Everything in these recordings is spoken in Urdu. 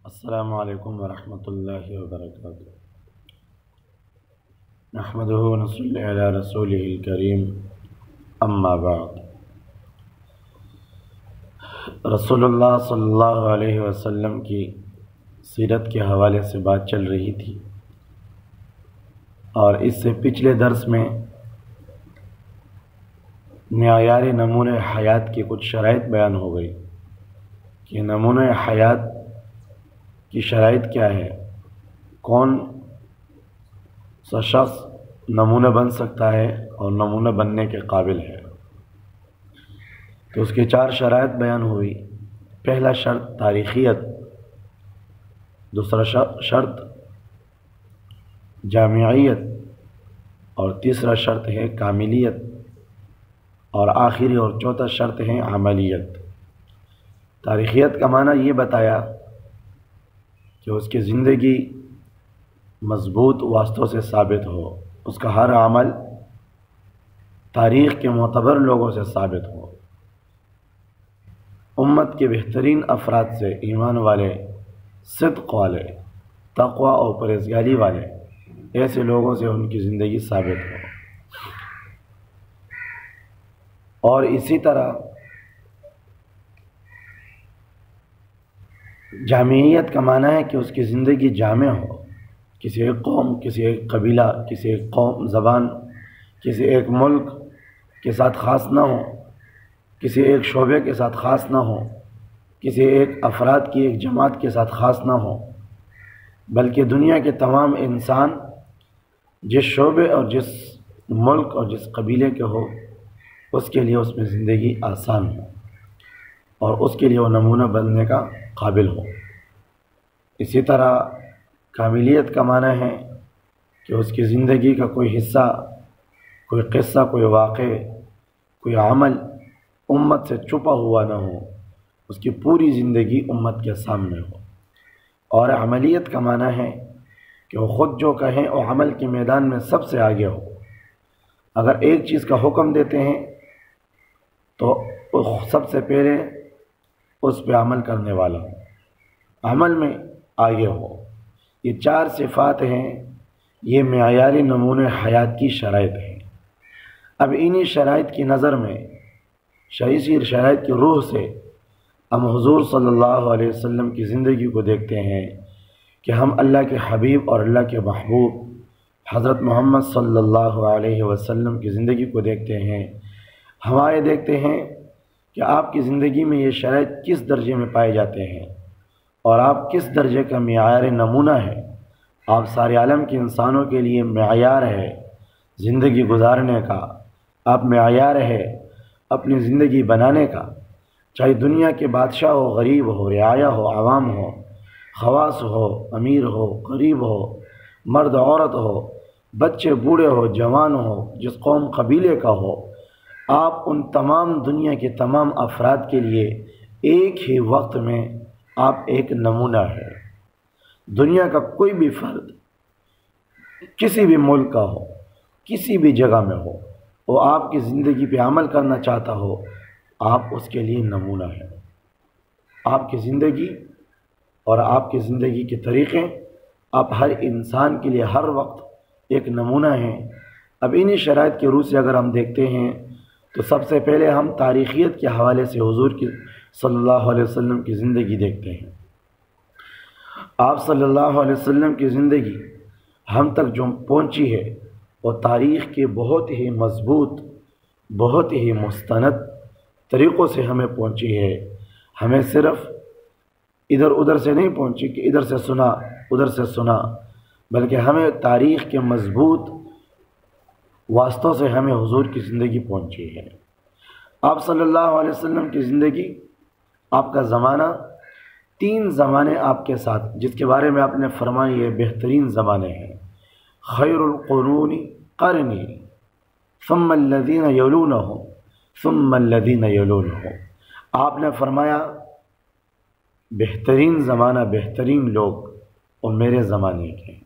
السلام علیکم ورحمۃ اللہ وبرکاتہ۔ نحمدہ ونصلی علی رسولہ الکریم، اما بعد۔ رسول اللہ صلی اللہ علیہ وسلم کی سیرت کے حوالے سے بات چل رہی تھی، اور اس سے پچھلے درس میں معیار نمونہ حیات کی کچھ شرائط بیان ہو گئی کہ نمونہ حیات کی شرائط کیا ہے، کون سا شخص نمونہ بن سکتا ہے اور نمونہ بننے کے قابل ہے۔ تو اس کی 4 شرائط بیان ہوئی۔ پہلا شرط تاریخیت، دوسرا شرط جامعیت، اور تیسرا شرط ہے کاملیت، اور آخری اور چوتھا شرط ہے عملیت۔ تاریخیت کا معنی یہ بتایا کہ اس کی زندگی مضبوط واسطوں سے ثابت ہو، اس کا ہر عمل تاریخ کے معتبر لوگوں سے ثابت ہو، امت کے بہترین افراد سے، ایمان والے، صدق والے، تقوی اور پرہیزگاری والے، ایسے لوگوں سے ان کی زندگی ثابت ہو۔ اور اسی طرح جامعیت کا معنی ہے کہ اس کی زندگی جامع ہو، کسی ایک قوم، کسی ایک قبیلہ، کسی ایک قوم زبان، کسی ایک ملک کے ساتھ خاص نہ ہو، کسی ایک شعبے کے ساتھ خاص نہ ہو، کسی ایک افراد کی ایک جماعت کے ساتھ خاص نہ ہو، بلکہ دنیا کے تمام انسان جس شعبے اور جس ملک اور جس قبیلے کے ہو، اس کے لیے اس میں زندگی آسان ہو اور اس کے لیے وہ نمونہ بننے کا قابل ہو۔ اسی طرح کاملیت کا معنی ہے کہ اس کی زندگی کا کوئی حصہ، کوئی قصہ، کوئی واقع، کوئی عمل امت سے چھپا ہوا نہ ہو، اس کی پوری زندگی امت کے سامنے ہو۔ اور عملیت کا معنی ہے کہ وہ خود جو کہیں وہ عمل کے میدان میں سب سے آگے ہو۔ اگر ایک چیز کا حکم دیتے ہیں تو وہ سب سے پہلے اس پہ عمل کرنے والا ہو، عمل میں آگے ہو۔ یہ 4 صفات ہیں، یہ معیاری نمونہ حیات کی شرائط ہیں۔ اب انہی شرائط کی نظر میں، اسی شرائط کی روح سے ہم حضور صلی اللہ علیہ وسلم کی زندگی کو دیکھتے ہیں کہ ہم اللہ کے حبیب اور اللہ کے محبوب حضرت محمد صلی اللہ علیہ وسلم کی زندگی کو دیکھتے ہیں، ہمارے دیکھتے ہیں کہ آپ کی زندگی میں یہ شرائط کس درجے میں پائے جاتے ہیں اور آپ کس درجے کا معیار نمونہ ہے۔ آپ سارے عالم کے انسانوں کے لیے معیار ہے زندگی گزارنے کا، آپ معیار ہے اپنی زندگی بنانے کا، چاہے دنیا کے بادشاہ ہو، غریب ہو، رعایا ہو، عوام ہو، خواص ہو، امیر ہو، غریب ہو، مرد عورت ہو، بچے بوڑھے ہو، جوان ہو، جس قوم قبیلے کا ہو، آپ ان تمام دنیا کے تمام افراد کے لیے ایک ہی وقت میں آپ ایک نمونہ ہے۔ دنیا کا کوئی بھی فرد کسی بھی ملک کا ہو، کسی بھی جگہ میں ہو، وہ آپ کی زندگی پہ عمل کرنا چاہتا ہو، آپ اس کے لیے نمونہ ہے۔ آپ کی زندگی اور آپ کی زندگی کے طریقے آپ ہر انسان کے لیے ہر وقت ایک نمونہ ہیں۔ اب انہی شرائط کے روح سے اگر ہم دیکھتے ہیں تو سب سے پہلے ہم تاریخیت کے حوالے سے حضور کی صلی اللہ علیہ وسلم کی زندگی دیکھتے ہیں۔ آپ صلی اللہ علیہ وسلم کی زندگی ہم تک جو پہنچی ہے وہ تاریخ کے بہت ہی مضبوط، بہت ہی مستند طریقوں سے ہمیں پہنچی ہے۔ ہمیں صرف ادھر ادھر سے نہیں پہنچی کہ ادھر سے سنا ادھر سے سنا، بلکہ ہمیں تاریخ کے مضبوط واسطوں سے ہمیں حضور کی زندگی پہنچی ہے۔ آپ صلی اللہ علیہ وسلم کی زندگی، آپ کا زمانہ، 3 زمانے آپ کے ساتھ، جس کے بارے میں آپ نے فرمایا یہ بہترین زمانے ہیں۔ خیر القرون قرنی ثم الذین یلونہم ثم الذین یلونہم۔ آپ نے فرمایا بہترین زمانہ، بہترین لوگ وہ میرے زمانے کے ہیں،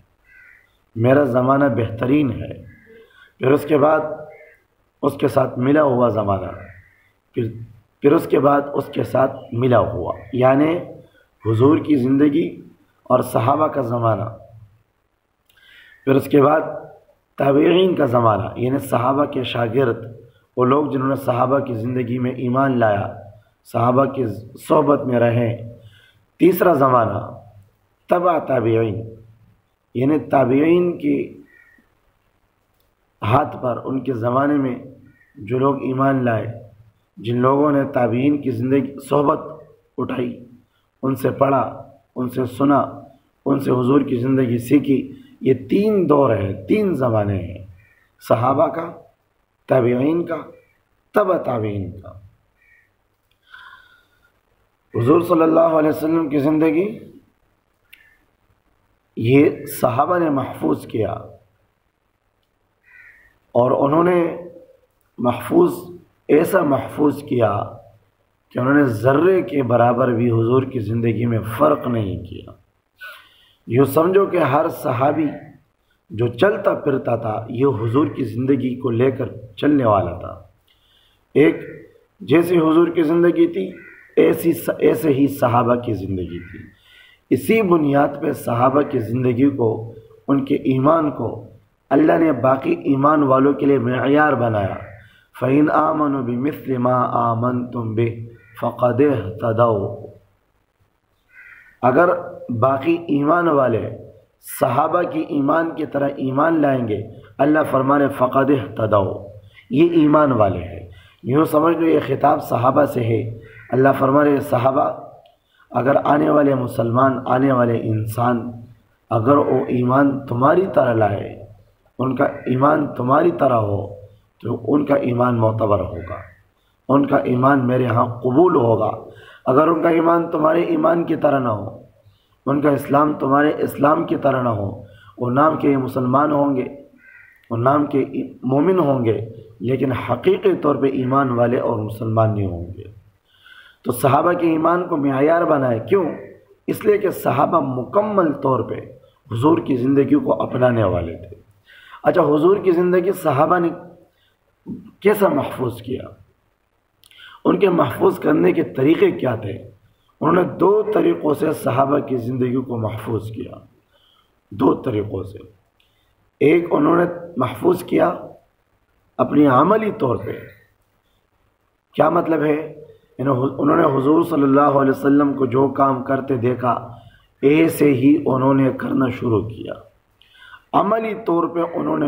میرا زمانہ بہترین ہے۔ پھر اس کے بعد اس کے ساتھ ملا ہوا زمانہ، پھر اس کے بعد اس کے ساتھ ملا ہوا، یعنی حضور کی زندگی اور صحابہ کا زمانہ، پھر اس کے بعد تابعین کا زمانہ، یعنی صحابہ کے شاگرد، وہ لوگ جنہوں نے صحابہ کی زندگی میں ایمان لایا، صحابہ کی صحبت میں رہے۔ تیسرا زمانہ تبع تابعین، یعنی تابعین کی ہاتھ پر ان کے زمانے میں جو لوگ ایمان لائے، جن لوگوں نے تابعین کی زندگی صحبت اٹھائی، ان سے پڑھا، ان سے سنا، ان سے حضور کی زندگی سیکھی۔ یہ 3 دور ہیں، 3 زمانے ہیں، صحابہ کا، تابعین کا، تبع تابعین کا۔ حضور صلی اللہ علیہ وسلم کی زندگی یہ صحابہ نے محفوظ کیا، اور انہوں نے ایسا محفوظ کیا کہ انہوں نے ذرے کے برابر بھی حضور کی زندگی میں فرق نہیں کیا۔ یوں سمجھو کہ ہر صحابی جو چلتا پھرتا تھا یہ حضور کی زندگی کو لے کر چلنے والا تھا۔ ایک جیسی حضور کی زندگی تھی ایسے ہی صحابہ کی زندگی تھی۔ اسی بنیاد پہ صحابہ کی زندگی کو، ان کے ایمان کو اللہ نے باقی ایمان والوں کے لیے معیار بنایا۔ فَإِنْ آمَنُوا بِمِثْلِ مَا آمَنْتُمْ بِهِ فَقَدِ اهْتَدَوْا، اگر باقی ایمان والے صحابہ کی ایمان کی طرح ایمان لائیں گے، اللہ فرمانے فَقَدِ اهْتَدَوْا، یہ ایمان والے ہیں۔ یوں سمجھ لو یہ خطاب صحابہ سے ہے۔ اللہ فرمانے صحابہ، اگر آنے والے مسلمان، آنے والے انسان، اگر وہ ایمان تمہاری طرح لائے، ان کا ایمان تمہاری طرح ہو، تو ان کا ایمان معتبر ہوگا، ان کا ایمان میرے ہاں قبول ہوگا۔ اگر ان کا ایمان تمہارے ایمان کی طرح نہ ہو، ان کا اسلام تمہارے اسلام کی طرح نہ ہو، وہ نام کے مسلمان ہوں گے، وہ نام کے مومن ہوں گے، لیکن حقیقی طور پہ ایمان والے اور مسلمان نہیں ہوں گے۔ تو صحابہ کے ایمان کو معیار بنائے، کیوں؟ اس لیے کہ صحابہ مکمل طور پہ حضور کی زندگی کو اپنانے والے تھے۔ اچھا، حضور کی زندگی صحابہ نے کیسا محفوظ کیا؟ ان کے محفوظ کرنے کے طریقے کیا تھے؟ انہوں نے 2 طریقوں سے صحابہ کی زندگی کو محفوظ کیا، 2 طریقوں سے۔ ایک انہوں نے محفوظ کیا اپنی عملی طور پہ۔ کیا مطلب ہے؟ انہوں نے حضور صلی اللہ علیہ وسلم کو جو کام کرتے دیکھا، ایسے ہی انہوں نے کرنا شروع کیا۔ عملی طور پہ انہوں نے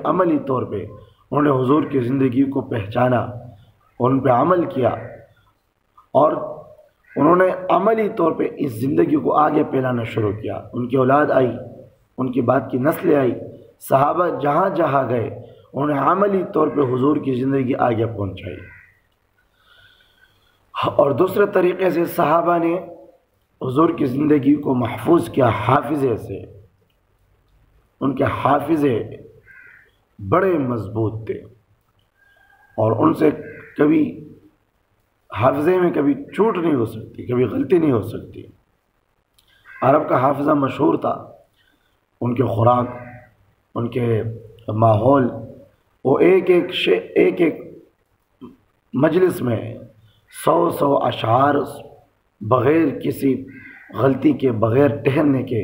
عملی طور پہ انہوں نے حضور کی زندگی کو پہچانا، ان پہ عمل کیا، اور انہوں نے عملی طور پہ اس زندگی کو آگے پھیلانا شروع کیا۔ ان کی اولاد آئی، ان کے بعد کی نسلیں آئی، صحابہ جہاں جہاں گئے انہوں نے عملی طور پہ حضور کی زندگی آگے پہنچائی۔ اور دوسرے طریقے سے صحابہ نے حضور کی زندگی کو محفوظ کیا حافظے سے۔ ان کے حافظے بڑے مضبوط تھے، اور ان سے کبھی حافظے میں کبھی چوٹ نہیں ہو سکتی، کبھی غلطی نہیں ہو سکتی۔ عرب کا حافظہ مشہور تھا، ان کے خوراک، ان کے ماحول، وہ ایک مجلس میں 100 اشعار بغیر کسی غلطی کے، بغیر ٹہرنے کے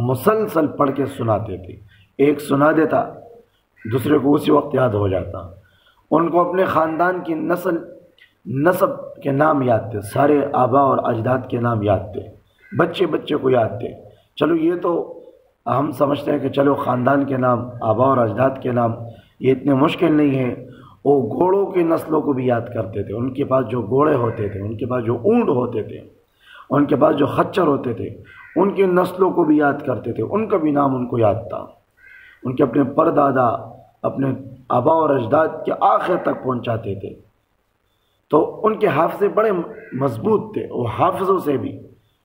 مسلسل پڑھ کے سناتے تھے۔ ایک سنا دیتا، دوسرے کو اسی وقت یاد ہو جاتا۔ ان کو اپنے خاندان کی نسب کے نام یاد تھے، سارے آبا اور اجداد کے نام یاد تھے، بچے بچے کو یاد تھے۔ چلو یہ تو ہم سمجھتے ہیں کہ چلو خاندان کے نام، آبا اور اجداد کے نام یہ اتنے مشکل نہیں ہیں۔ وہ گھوڑوں کی نسلوں کو بھی یاد کرتے تھے، ان کے پاس جو گھوڑے ہوتے تھے، ان کے پاس جو اونٹ ہوتے تھے، ان کے پاس جو خچر ہوتے تھے، ان کی نسلوں کو بھی یاد کرتے تھے، ان کا بھی نام ان کو یاد تھا۔ ان کے اپنے پردادا، اپنے آبا اور اجداد کے آخر تک پہنچاتے تھے۔ تو ان کے حافظے بڑے مضبوط تھے، وہ حافظوں سے بھی،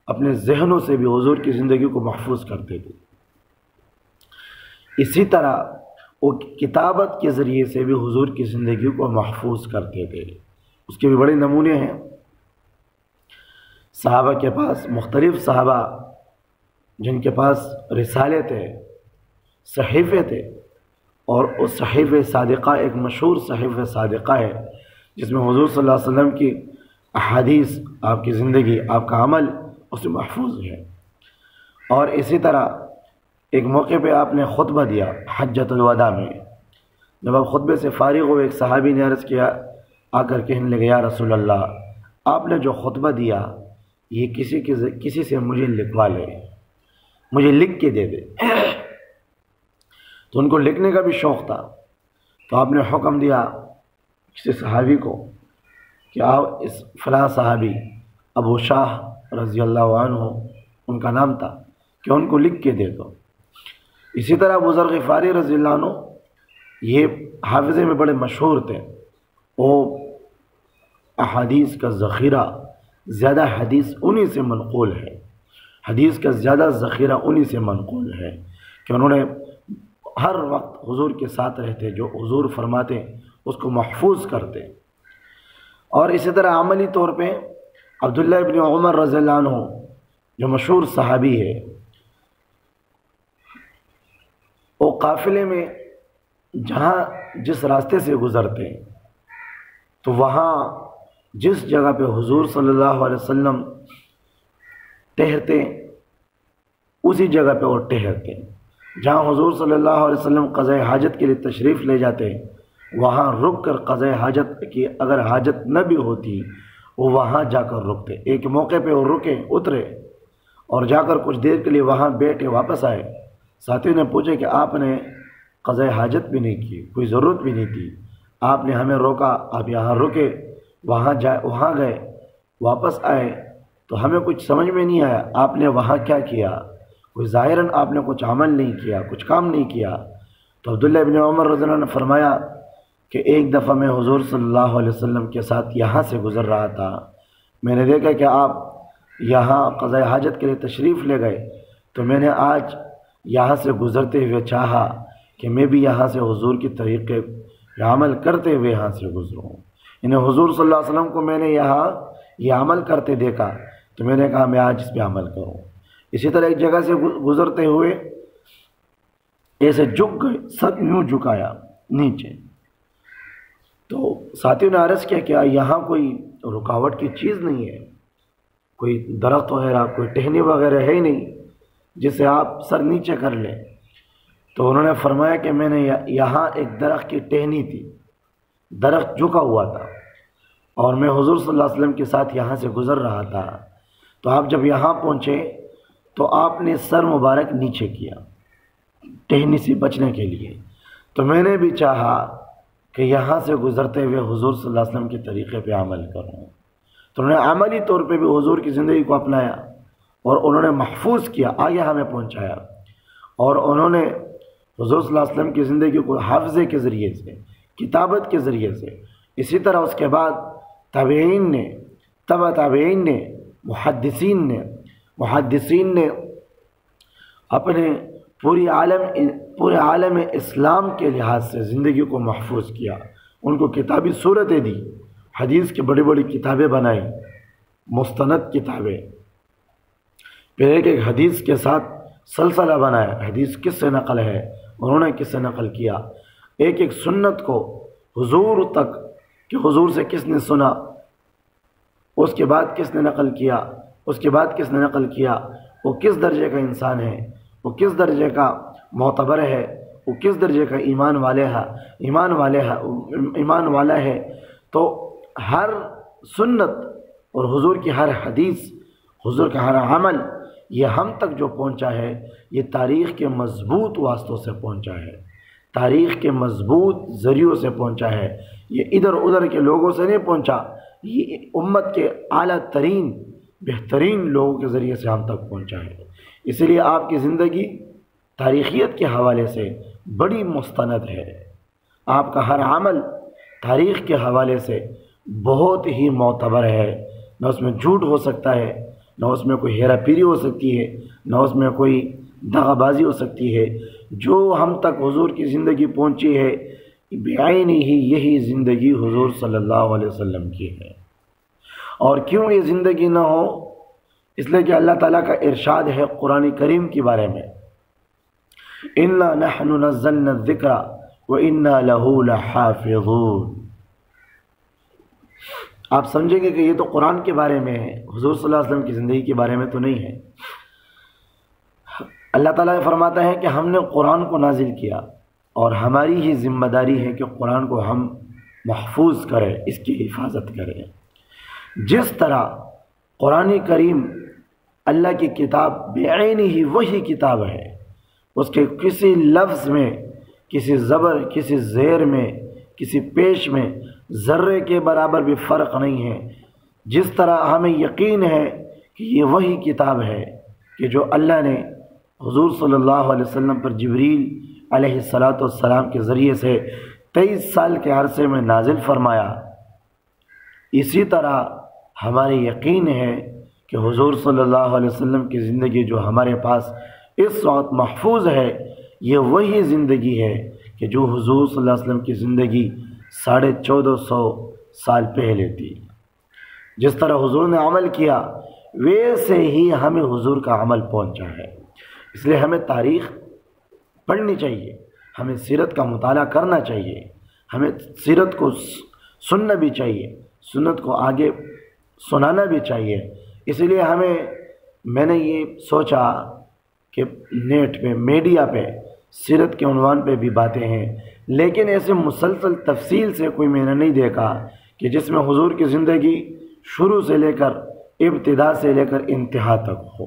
اپنے ذہنوں سے بھی حضور کی زندگی کو محفوظ کرتے تھے۔ اسی طرح وہ کتابت کے ذریعے سے بھی حضور کی زندگی کو محفوظ کرتے تھے۔ اس کے بھی بڑے نمونے ہیں۔ صحابہ کے پاس، مختلف صحابہ جن کے پاس رسالے تھے، صحیفے تھے، اور اس صحیفہ صادقہ ایک مشہور صحیفہ صادقہ ہے جس میں حضور صلی اللہ علیہ وسلم کی احادیث، آپ کی زندگی، آپ کا عمل اس میں محفوظ ہے۔ اور اسی طرح ایک موقع پہ آپ نے خطبہ دیا حجۃ الوداع میں، جب آپ خطبے سے فارغ ہوئے، ایک صحابی نے عرض کیا، آ کر کہنے لگے یا رسول اللہ، آپ نے جو خطبہ دیا یہ کسی سے مجھے لکھوا لے، مجھے لکھ کے دے دے۔ تو ان کو لکھنے کا بھی شوق تھا، تو آپ نے حکم دیا کسی صحابی کو کہ آپ اس فلاں صحابی ابو شاہ رضی اللہ عنہ ان کا نام تھا، کہ ان کو لکھ کے دے دو۔ اسی طرح ابو ذر غفاری رضی اللہ عنہ یہ حافظے میں بڑے مشہور تھے، وہ احادیث کا ذخیرہ، زیادہ حدیث انہی سے منقول ہے، حدیث کا زیادہ ذخیرہ انہی سے منقول ہے، کہ انہوں نے ہر وقت حضور کے ساتھ رہتے، جو حضور فرماتے اس کو محفوظ کرتے۔ اور اسی طرح عملی طور پہ عبداللہ ابن عمر رضی اللہ عنہ جو مشہور صحابی ہے، وہ قافلے میں جہاں جس راستے سے گزرتے تو وہاں جس جگہ پہ حضور صلی اللہ علیہ وسلم ٹہرتے اسی جگہ پہ وہ ٹہرتے، جہاں حضور صلی اللہ علیہ وسلم قضاء حاجت کے لیے تشریف لے جاتے وہاں رک کر قضاء حاجت کی اگر حاجت نہ بھی ہوتی وہ وہاں جا کر رکتے۔ ایک موقع پہ وہ رکے، اترے اور جا کر کچھ دیر کے لیے وہاں بیٹھے، واپس آئے۔ ساتھیوں نے پوچھے کہ آپ نے قضاء حاجت بھی نہیں کی، کوئی ضرورت بھی نہیں تھی، آپ نے ہمیں روکا، آپ یہاں رکے، وہاں گئے، واپس آئے تو ہمیں کچھ سمجھ میں نہیں آیا آپ نے وہاں کیا کیا، کوئی ظاہراً آپ نے کچھ عمل نہیں کیا، کچھ کام نہیں کیا۔ تو عبداللہ ابن عمر رضی اللہ عنہ نے فرمایا کہ ایک دفعہ میں حضور صلی اللہ علیہ وسلم کے ساتھ یہاں سے گزر رہا تھا، میں نے دیکھا کہ آپ یہاں قضاء حاجت کے لیے تشریف لے گئے، تو میں نے آج یہاں سے گزرتے ہوئے چاہا کہ میں بھی یہاں سے حضور کی طریقے عمل کرتے ہوئے یہاں سے گزروں۔ انہیں حضور صلی اللہ علیہ وسلم کو میں نے یہاں یہ عمل کرتے دیکھا تو میں نے کہا میں آج اس پہ عمل کروں۔ اسی طرح ایک جگہ سے گزرتے ہوئے ایسے جھک گئے، سر یوں جھکایا نیچے، تو ساتھیوں نے عرض کیا کہ یہاں کوئی رکاوٹ کی چیز نہیں ہے، کوئی درخت وغیرہ، کوئی ٹہنی وغیرہ ہے ہی نہیں جس سے آپ سر نیچے کر لیں۔ تو انہوں نے فرمایا کہ میں نے یہاں ایک درخت کی ٹہنی تھی، درخت جھکا ہوا تھا اور میں حضور صلی اللہ علیہ وسلم کے ساتھ یہاں سے گزر رہا تھا، تو آپ جب یہاں پہنچے تو آپ نے سر مبارک نیچے کیا ٹہنی سے بچنے کے لیے، تو میں نے بھی چاہا کہ یہاں سے گزرتے ہوئے حضور صلی اللہ علیہ وسلم کے طریقے پہ عمل کروں۔ تو انہوں نے عملی طور پہ بھی حضور کی زندگی کو اپنایا اور انہوں نے محفوظ کیا، آگے ہمیں پہنچایا، اور انہوں نے حضور صلی اللہ علیہ وسلم کی زندگی کو حافظے کے ذریعے سے، کتابت کے ذریعے سے، اسی طرح اس کے بعد تابعین نے، تبع تابعین نے، محدثین نے اپنے پورے عالم اسلام کے لحاظ سے زندگی کو محفوظ کیا، ان کو کتابی صورتیں دی، حدیث کی بڑی بڑی کتابیں بنائی، مستند کتابیں، پھر ایک ایک حدیث کے ساتھ سلسلہ بنایا، حدیث کس سے نقل ہے، انہوں نے کس سے نقل کیا، ایک ایک سنت کو حضور تک کہ حضور سے کس نے سنا، اس کے بعد کس نے نقل کیا، اس کے بعد کس نے نقل کیا، وہ کس درجے کا انسان ہے، وہ کس درجے کا معتبر ہے، وہ کس درجے کا ایمان والا ہے۔ تو ہر سنت اور حضور کی ہر حدیث، حضور کا ہر عمل، یہ ہم تک جو پہنچا ہے یہ تاریخ کے مضبوط واسطوں سے پہنچا ہے، تاریخ کے مضبوط ذریعوں سے پہنچا ہے، یہ ادھر ادھر کے لوگوں سے نہیں پہنچا، یہ امت کے اعلیٰ ترین بہترین لوگوں کے ذریعے سے ہم تک پہنچا ہے۔ اسی لیے آپ کی زندگی تاریخیت کے حوالے سے بڑی مستند ہے، آپ کا ہر عمل تاریخ کے حوالے سے بہت ہی معتبر ہے، نہ اس میں جھوٹ ہو سکتا ہے، نہ اس میں کوئی ہیرا پھیری ہو سکتی ہے، نہ اس میں کوئی دغا بازی ہو سکتی ہے۔ جو ہم تک حضور کی زندگی پہنچی ہے بعین ہی یہی زندگی حضور صلی اللہ علیہ وسلم کی ہے۔ اور کیوں یہ زندگی نہ ہو؟ اس لیے کہ اللہ تعالیٰ کا ارشاد ہے قرآن کریم کے بارے میں، اِنَّا نَحْنُ نَزَّلْنَا الذِّكْرَ وَإِنَّا لَهُ لَحَافِظُونَ۔ آپ سمجھیں گے کہ یہ تو قرآن کے بارے میں ہے، حضور صلی اللہ علیہ وسلم کی زندگی کے بارے میں تو نہیں ہے۔ اللہ تعالیٰ فرماتا ہے کہ ہم نے قرآن کو نازل کیا اور ہماری ہی ذمہ داری ہے کہ قرآن کو ہم محفوظ کریں، اس کی حفاظت کریں۔ جس طرح قرآن کریم اللہ کی کتاب بعین ہی وہی کتاب ہے، اس کے کسی لفظ میں، کسی زبر، کسی زیر میں، کسی پیش میں ذرے کے برابر بھی فرق نہیں ہے۔ جس طرح ہمیں یقین ہے کہ یہ وہی کتاب ہے کہ جو اللہ نے حضور صلی اللہ علیہ وسلم پر جبریل علیہ السلام کے ذریعے سے 23 سال کے عرصے میں نازل فرمایا، اسی طرح ہمارے یقین ہے کہ حضور صلی اللہ علیہ وسلم کی زندگی جو ہمارے پاس اس وقت محفوظ ہے، یہ وہی زندگی ہے کہ جو حضور صلی اللہ علیہ وسلم کی زندگی 1450 سال پہلے تھی۔ جس طرح حضور نے عمل کیا ویسے ہی ہمیں حضور کا عمل پہنچا ہے۔ اس لیے ہمیں تاریخ پڑھنی چاہیے، ہمیں سیرت کا مطالعہ کرنا چاہیے، ہمیں سیرت کو سننا بھی چاہیے، سنت کو آگے سنانا بھی چاہیے۔ اسی لیے میں نے یہ سوچا کہ نیٹ پہ، میڈیا پہ سیرت کے عنوان پہ بھی باتیں ہیں، لیکن ایسے مسلسل تفصیل سے کوئی میں نے نہیں دیکھا کہ جس میں حضور کی زندگی شروع سے لے کر ابتدا سے لے کر انتہا تک ہو،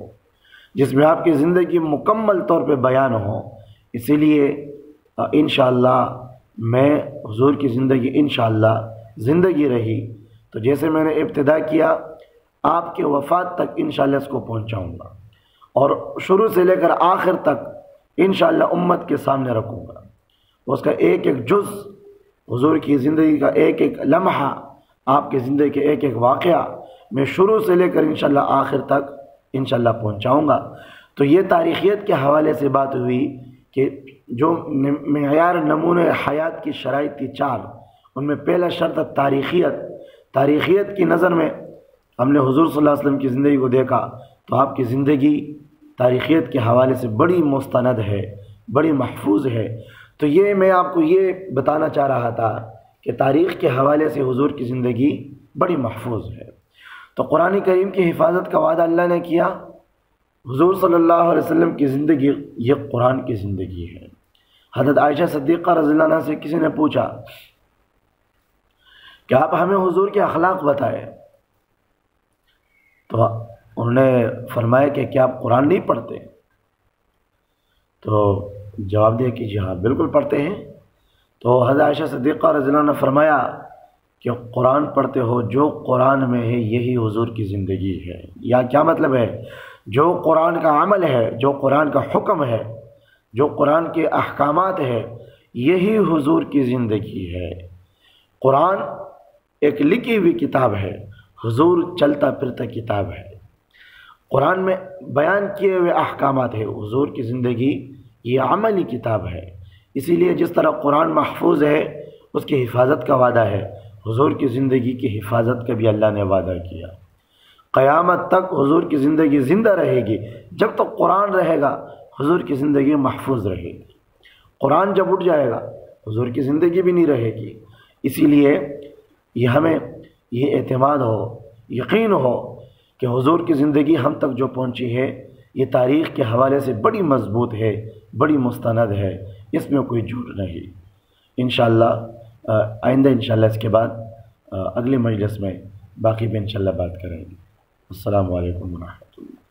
جس میں آپ کی زندگی مکمل طور پہ بیان ہو۔ اسی لیے انشاءاللہ میں حضور کی زندگی انشاءاللہ زندگی رہی تو جیسے میں نے ابتدا کیا، آپ کے وفات تک انشاءاللہ اس کو پہنچاؤں گا، اور شروع سے لے کر آخر تک انشاءاللہ امت کے سامنے رکھوں گا۔ اس کا ایک ایک جز، حضور کی زندگی کا ایک ایک لمحہ، آپ کی زندگی کے ایک ایک واقعہ میں شروع سے لے کر انشاءاللہ آخر تک انشاءاللہ پہنچاؤں گا۔ تو یہ تاریخیت کے حوالے سے بات ہوئی کہ جو معیار نمونہ حیات کی شرائط تھی 4، ان میں پہلا شرط تاریخیت۔ تاریخیت کی نظر میں ہم نے حضور صلی اللہ علیہ وسلم کی زندگی کو دیکھا تو آپ کی زندگی تاریخیت کے حوالے سے بڑی مستند ہے، بڑی محفوظ ہے۔ تو یہ میں آپ کو یہ بتانا چاہ رہا تھا کہ تاریخ کے حوالے سے حضور کی زندگی بڑی محفوظ ہے۔ تو قرآن کریم کی حفاظت کا وعدہ اللہ نے کیا، حضور صلی اللہ علیہ وسلم کی زندگی یہ قرآن کی زندگی ہے۔ حضرت عائشہ صدیقہ رضی اللہ عنہا سے کسی نے پوچھا کہ آپ ہمیں حضور کے اخلاق بتائے، تو انہوں نے فرمایا کہ کیا آپ قرآن نہیں پڑھتے؟ تو جواب دیا کہ جی ہاں بالکل پڑھتے ہیں۔ تو حضرت عائشہ صدیقہ رضی اللہ عنہا نے فرمایا کہ قرآن پڑھتے ہو، جو قرآن میں ہے یہی حضور کی زندگی ہے۔ یا کیا مطلب ہے؟ جو قرآن کا عمل ہے، جو قرآن کا حکم ہے، جو قرآن کے احکامات ہے، یہی حضور کی زندگی ہے۔ قرآن ایک لکھی ہوئی کتاب ہے، حضور چلتا پھرتا کتاب ہے۔ قرآن میں بیان کیے ہوئے احکامات ہے، حضور کی زندگی یہ عملی کتاب ہے۔ اسی لیے جس طرح قرآن محفوظ ہے، اس کی حفاظت کا وعدہ ہے، حضور کی زندگی کی حفاظت کا بھی اللہ نے وعدہ کیا۔ قیامت تک حضور کی زندگی زندہ رہے گی، جب تک قرآن رہے گا حضور کی زندگی محفوظ رہے گی۔ قرآن جب اٹھ جائے گا حضور کی زندگی بھی نہیں رہے گی۔ اسی لیے یہ ہمیں یہ اعتماد ہو، یقین ہو کہ حضور کی زندگی ہم تک جو پہنچی ہے یہ تاریخ کے حوالے سے بڑی مضبوط ہے، بڑی مستند ہے، اس میں کوئی جھوٹ نہیں۔ انشاءاللہ آئندہ انشاءاللہ اس کے بعد اگلی مجلس میں باقی بھی انشاءاللہ بات کریں گے۔ السلام علیکم ورحمۃ اللہ۔